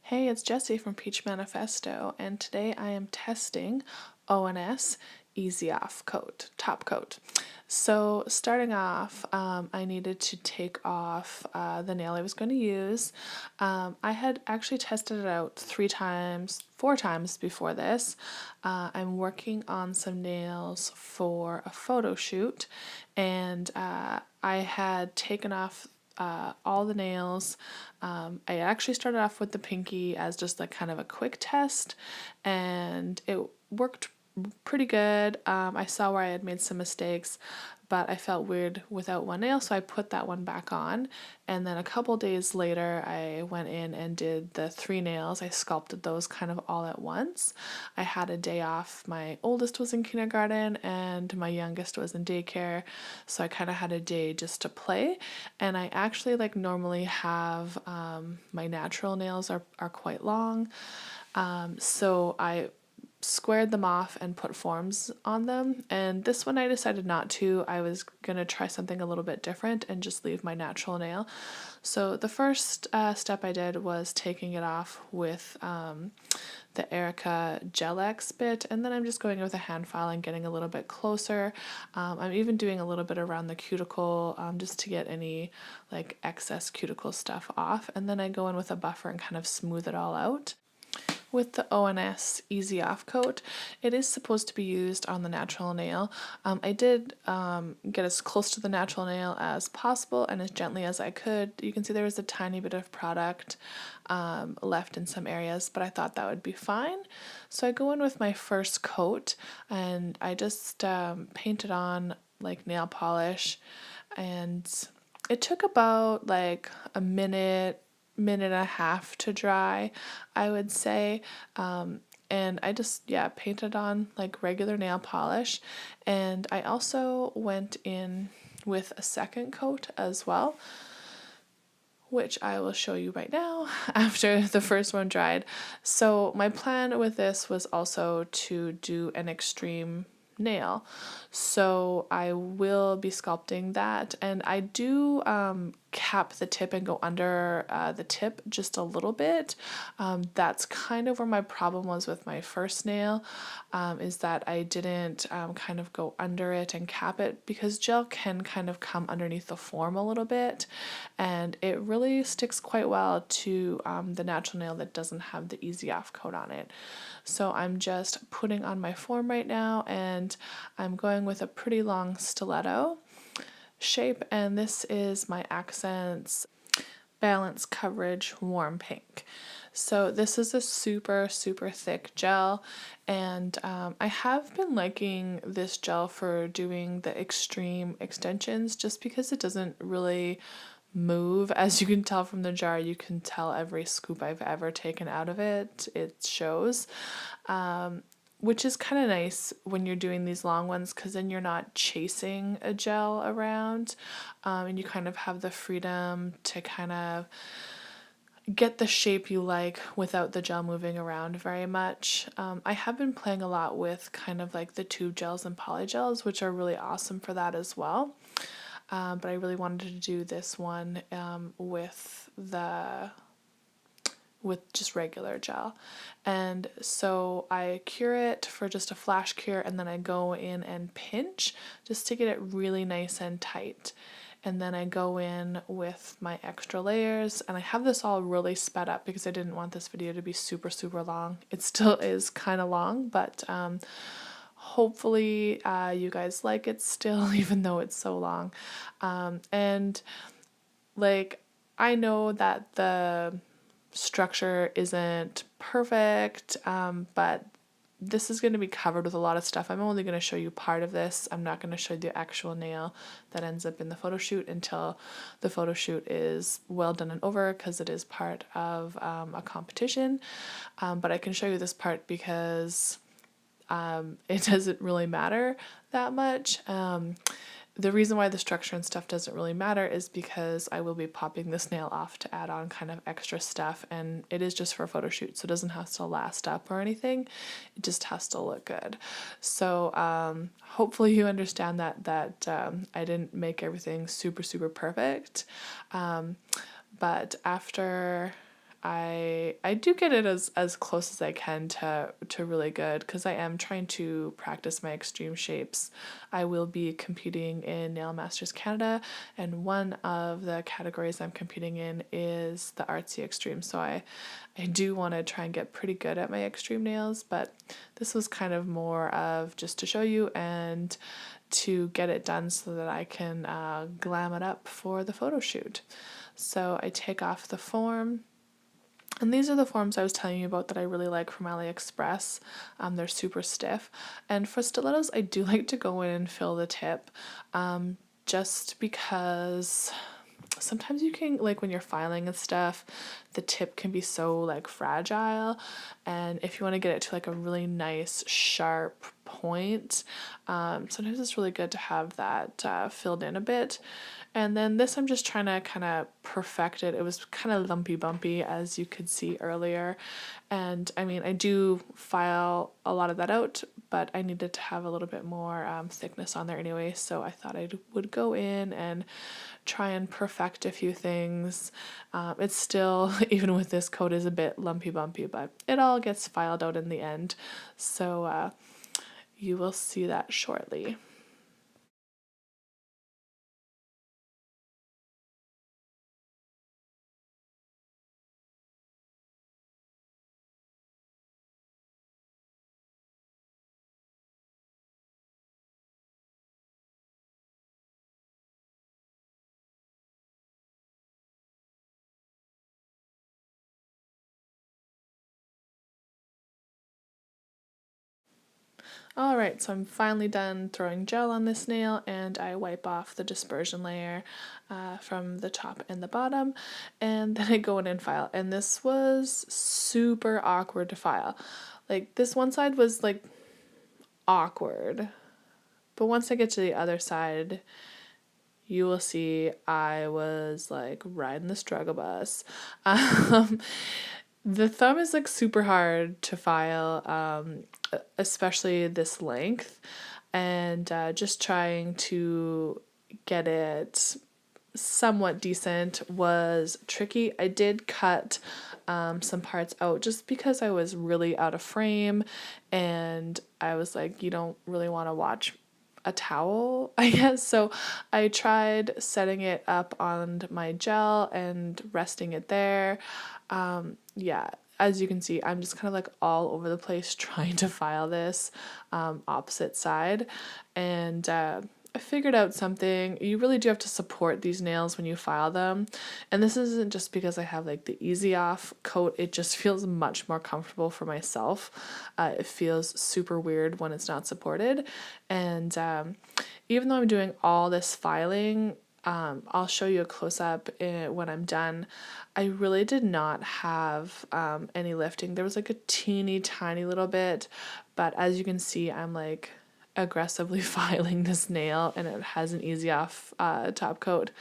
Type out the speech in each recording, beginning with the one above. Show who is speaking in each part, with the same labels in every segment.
Speaker 1: Hey, it's Jessie from Peach Manifesto, and today I am testing ONS Easy Off coat, top coat. So starting off, I needed to take off the nail I was going to use. I had actually tested it out 4 times before this. I'm working on some nails for a photo shoot, and I had taken off all the nails. I actually started off with the pinky as just like kind of a quick test, and it worked pretty good. I saw where I had made some mistakes, but I felt weird without one nail, so I put that one back on. And then a couple days later, I went in and did the 3 nails. I sculpted those kind of all at once. I had a day off. My oldest was in kindergarten and my youngest was in daycare, so I kind of had a day just to play. And I actually normally have my natural nails are quite long, so I squared them off and put forms on them, and this one I decided not to. I was gonna try something a little bit different and just leave my natural nail. So the first step I did was taking it off with the Erica Gel X bit, and then I'm just going with a hand file and getting a little bit closer. I'm even doing a little bit around the cuticle just to get any excess cuticle stuff off, and then I go in with a buffer and kind of smooth it all out. With the ONS Easy Off coat, it is supposed to be used on the natural nail. I did get as close to the natural nail as possible and as gently as I could. You can see there was a tiny bit of product left in some areas, but I thought that would be fine. So I go in with my first coat and I just painted on nail polish, and it took about a minute and a half to dry, I would say. And I just painted on regular nail polish, and I also went in with a second coat as well, which I will show you right now after the first one dried. So my plan with this was also to do an extreme nail, so I will be sculpting that, and I do cap the tip and go under the tip just a little bit. That's kind of where my problem was with my first nail, is that I didn't kind of go under it and cap it, because gel can kind of come underneath the form a little bit, and it really sticks quite well to the natural nail that doesn't have the Easy Off coat on it. So I'm just putting on my form right now, and I'm going with a pretty long stiletto shape, and this is my Accents Balance Coverage Warm Pink. So this is a super thick gel, and I have been liking this gel for doing the extreme extensions just because it doesn't really move. As you can tell from the jar, you can tell every scoop I've ever taken out of it. It shows, which is kind of nice when you're doing these long ones, because then you're not chasing a gel around, and you kind of have the freedom to kind of get the shape you like without the gel moving around very much. I have been playing a lot with kind of the tube gels and polygels, which are really awesome for that as well. But I really wanted to do this one with just regular gel. And so I cure it for just a flash cure, and then I go in and pinch just to get it really nice and tight. And then I go in with my extra layers, and I have this all really sped up because I didn't want this video to be super long. It still is kind of long, but hopefully you guys like it still, even though it's so long. And I know that the structure isn't perfect, but this is going to be covered with a lot of stuff. I'm only going to show you part of this. I'm not going to show you the actual nail that ends up in the photo shoot until the photo shoot is well done and over, because it is part of a competition. But I can show you this part because it doesn't really matter that much. The reason why the structure and stuff doesn't really matter is because I will be popping this nail off to add on kind of extra stuff, and it is just for a photo shoot, so it doesn't have to last up or anything. It just has to look good. So hopefully you understand that I didn't make everything super perfect. But after I do get it as close as I can to really good, because I am trying to practice my extreme shapes. I will be competing in Nail Masters Canada, and one of the categories I'm competing in is the artsy extreme. So I do want to try and get pretty good at my extreme nails, but this was kind of more of just to show you and to get it done so that I can glam it up for the photo shoot. So I take off the form. And these are the forms I was telling you about that I really like from AliExpress. They're super stiff. And for stilettos, I do like to go in and fill the tip, just because sometimes you can, like when you're filing and stuff, the tip can be so like fragile, and if you want to get it to like a really nice sharp point, sometimes it's really good to have that filled in a bit. And then this, I'm just trying to kind of perfect it. It was kind of lumpy bumpy, as you could see earlier. And I mean, I do file a lot of that out, but I needed to have a little bit more thickness on there anyway. So I thought I would go in and try and perfect a few things. It's still, even with this coat, is a bit lumpy bumpy, but it all gets filed out in the end. So you will see that shortly. Alright, so I'm finally done throwing gel on this nail, and I wipe off the dispersion layer from the top and the bottom, and then I go in and file. And this was super awkward to file. Like, this one side was like awkward, but once I get to the other side, you will see I was like riding the struggle bus. The thumb is like super hard to file, especially this length, and just trying to get it somewhat decent was tricky. I did cut some parts out just because I was really out of frame, and I was like, you don't really want to watch a towel, I guess. So I tried setting it up on my gel and resting it there. Yeah, as you can see, I'm just kind of like all over the place trying to file this opposite side. And I figured out something. You really do have to support these nails when you file them. And this isn't just because I have like the easy off coat, it just feels much more comfortable for myself. It feels super weird when it's not supported. And even though I'm doing all this filing, I'll show you a close-up when I'm done. I really did not have any lifting. There was like a teeny tiny little bit, but as you can see, I'm like aggressively filing this nail, and it has an easy off top coat.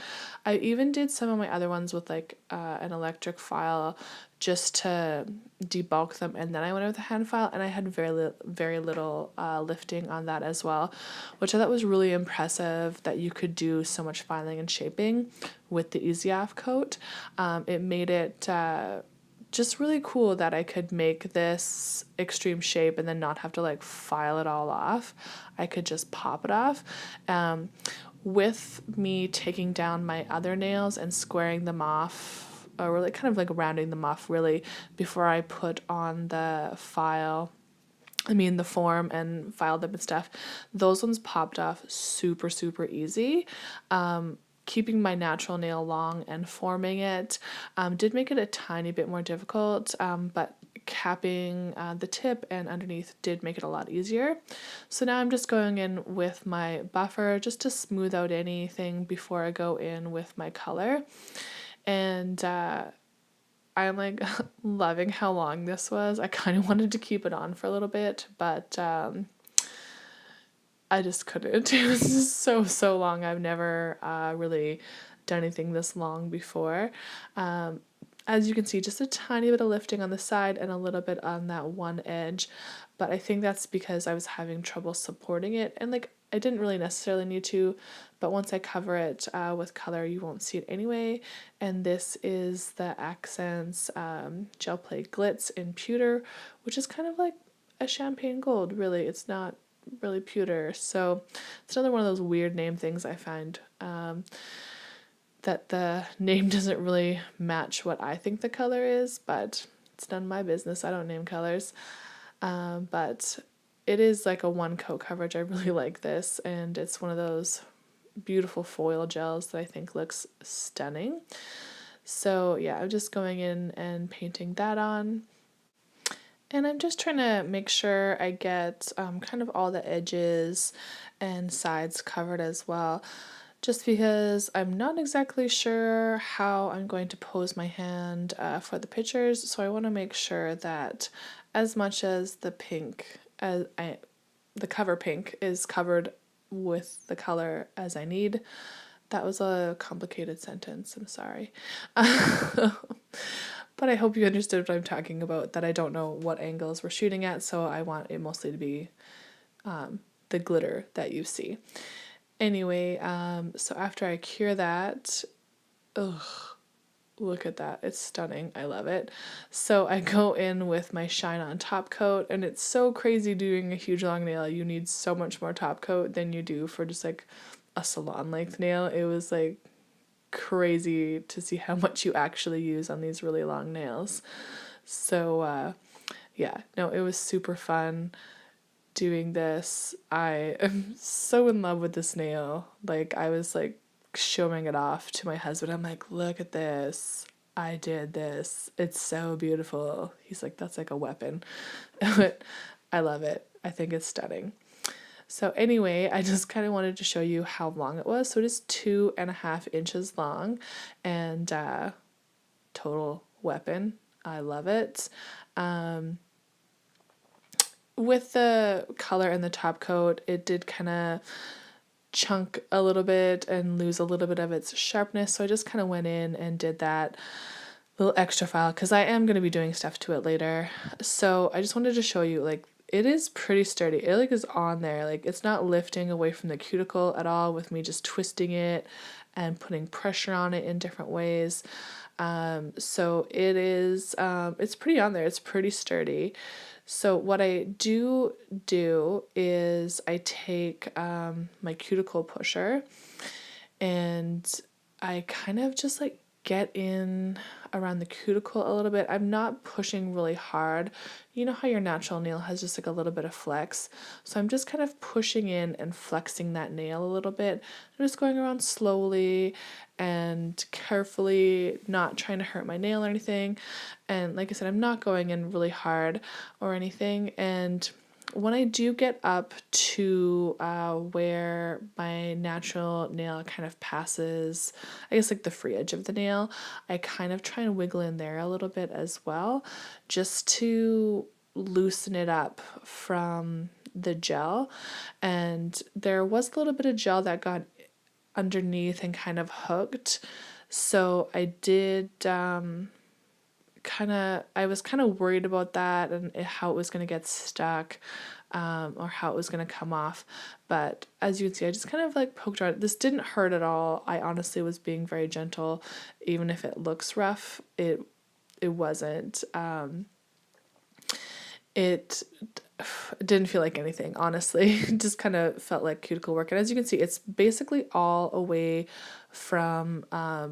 Speaker 1: I even did some of my other ones with like an electric file just to debulk them, and then I went with a hand file, and I had very little lifting on that as well, which I thought was really impressive that you could do so much filing and shaping with the easy off coat. It made it just really cool that I could make this extreme shape and then not have to like file it all off. I could just pop it off. With me taking down my other nails and squaring them off, or really kind of like rounding them off really before I put on the the form and filed them and stuff, those ones popped off super, super easy. Keeping my natural nail long and forming it did make it a tiny bit more difficult, but capping the tip and underneath did make it a lot easier. So now I'm just going in with my buffer just to smooth out anything before I go in with my color. And I'm like loving how long this was. I kind of wanted to keep it on for a little bit, but I just couldn't. It was just so long. I've never really done anything this long before. As you can see, just a tiny bit of lifting on the side and a little bit on that one edge, but I think that's because I was having trouble supporting it, and like I didn't really necessarily need to, but once I cover it with color, you won't see it anyway. And this is the Accents Gel Play Glitz in Pewter, which is kind of like a champagne gold, really. It's not really pewter, so it's another one of those weird name things I find, that the name doesn't really match what I think the color is, but it's none of my business. I don't name colors. But it is like a one coat coverage. I really like this, and it's one of those beautiful foil gels that I think looks stunning. So yeah, I'm just going in and painting that on. And I'm just trying to make sure I get kind of all the edges and sides covered as well, just because I'm not exactly sure how I'm going to pose my hand for the pictures. So I want to make sure that as much as the pink, the cover pink is covered with the color as I need. That was a complicated sentence, I'm sorry. But I hope you understood what I'm talking about, that I don't know what angles we're shooting at, so I want it mostly to be the glitter that you see. Anyway, so after I cure that, ugh, look at that. It's stunning. I love it. So I go in with my Shine On top coat, and it's so crazy doing a huge long nail. You need so much more top coat than you do for just like a salon length nail. It was like crazy to see how much you actually use on these really long nails. So yeah, no, it was super fun doing this. I am so in love with this nail. Like, I was like showing it off to my husband. I'm like, look at this. I did this. It's so beautiful. He's like, that's like a weapon. But I love it. I think it's stunning. So anyway, I just kind of wanted to show you how long it was. So it is 2.5 inches long, and total weapon. I love it. With the color and the top coat, it did kind of chunk a little bit and lose a little bit of its sharpness. So I just kind of went in and did that little extra file because I am going to be doing stuff to it later. So I just wanted to show you, like, it is pretty sturdy. It like is on there. Like, it's not lifting away from the cuticle at all with me just twisting it and putting pressure on it in different ways. So it is, it's pretty on there. It's pretty sturdy. So what I do is I take my cuticle pusher, and I kind of just like get in around the cuticle a little bit. I'm not pushing really hard. You know how your natural nail has just like a little bit of flex? So I'm just kind of pushing in and flexing that nail a little bit. I'm just going around slowly and carefully, not trying to hurt my nail or anything. And like I said, I'm not going in really hard or anything. And when I do get up to where my natural nail kind of passes, I guess like the free edge of the nail, I kind of try and wiggle in there a little bit as well, just to loosen it up from the gel. And there was a little bit of gel that got underneath and kind of hooked. So I did I was kind of worried about that and how it was going to get stuck, or how it was going to come off. But as you can see, I just kind of like poked around. This didn't hurt at all. I honestly was being very gentle. Even if it looks rough, it wasn't. It didn't feel like anything, honestly. It just kind of felt like cuticle work. And as you can see, it's basically all away from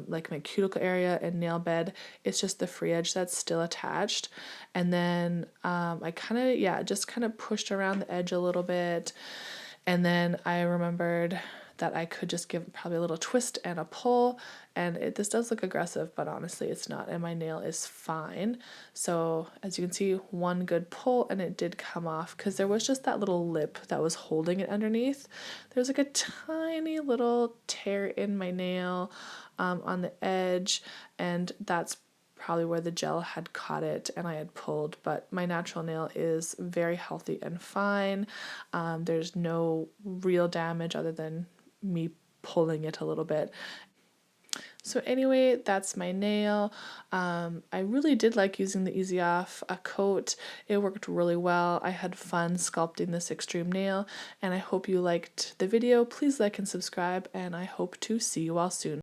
Speaker 1: like my cuticle area and nail bed. It's just the free edge that's still attached. And then I kind of, just kind of pushed around the edge a little bit. And then I remembered that I could just give probably a little twist and a pull, and this does look aggressive, but honestly it's not, and my nail is fine. So as you can see, one good pull and it did come off, because there was just that little lip that was holding it underneath. There's like a tiny little tear in my nail on the edge, and that's probably where the gel had caught it and I had pulled. But my natural nail is very healthy and fine. There's no real damage other than me pulling it a little bit. So anyway, that's my nail. I really did like using the Easy Off coat. It worked really well. I had fun sculpting this extreme nail, and I hope you liked the video. Please like and subscribe, and I hope to see you all soon.